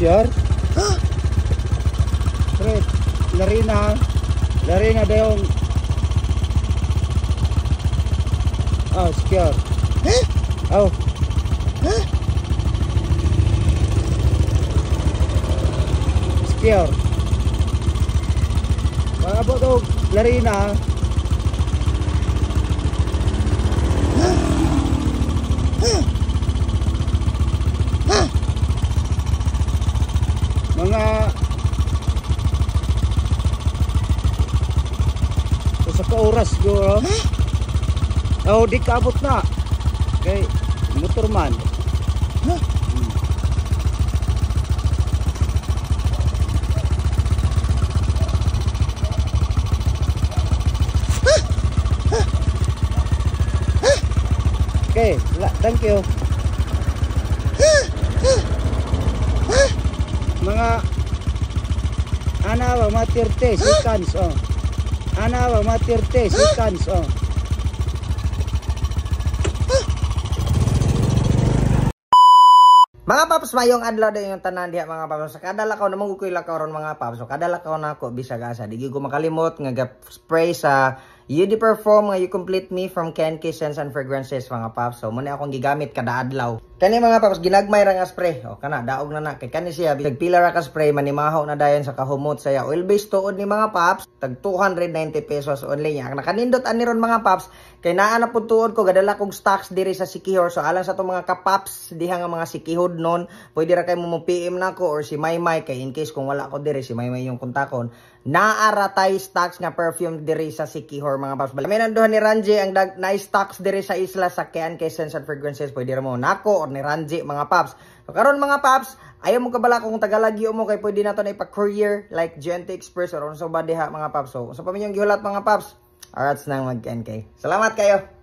Sure? Pre, Larina dayong secure. Oh. Secure. Paabot og Larina. Mga sa oras siguro. Oh, di kaabot na. Kay motor man. Okay, thank you. Mga ana ba matirte seconds oh. Ana ba matirte seconds oh. Mga paps, mayong adlaw din yung tanan diha mga paps. Sa kada lakaw namang kukuy lakaw ron mga paps. So kada lakaw na ako bisag asa. Di ko makalimot nga spray sa UD Perform nga You Complete Me from Kenke Scents and Fragrances mga paps. So muna akong gigamit kada adlaw. Kani mga paps, ginagmay ra nga spray. O kana daog na kay kani siya bisag pila ra ka spray manimahaw na dayon sa kahumot saya. Oil based tuod ni mga paps, tag 290 pesos only nya. Nakanindot ani ron mga paps kay naa na pud tuod ko gadala kog stocks diri sa Sikihor. So alang sa to mga kapaps diha nga mga sikihod non, pwede ra kay mo PM nako or si Maymay kay in case kung wala ko diri si Maymay yung kontakon. Naara tay stocks nga perfume diri sa Sikihor mga paps. May nanduhan ni Ranji ang na stocks diri sa isla sa Kenke Scents and Fragrances. Pwede ra mo nako or ni Ranji mga paps. So karon mga paps, ayaw mo kabala kung tagalagyo mo kay pwede na to na ipa-courier like GNT Express or unsa ba diha mga paps. So pa minyong gihulat mga paps. Arats nang mag-NK. Salamat kayo.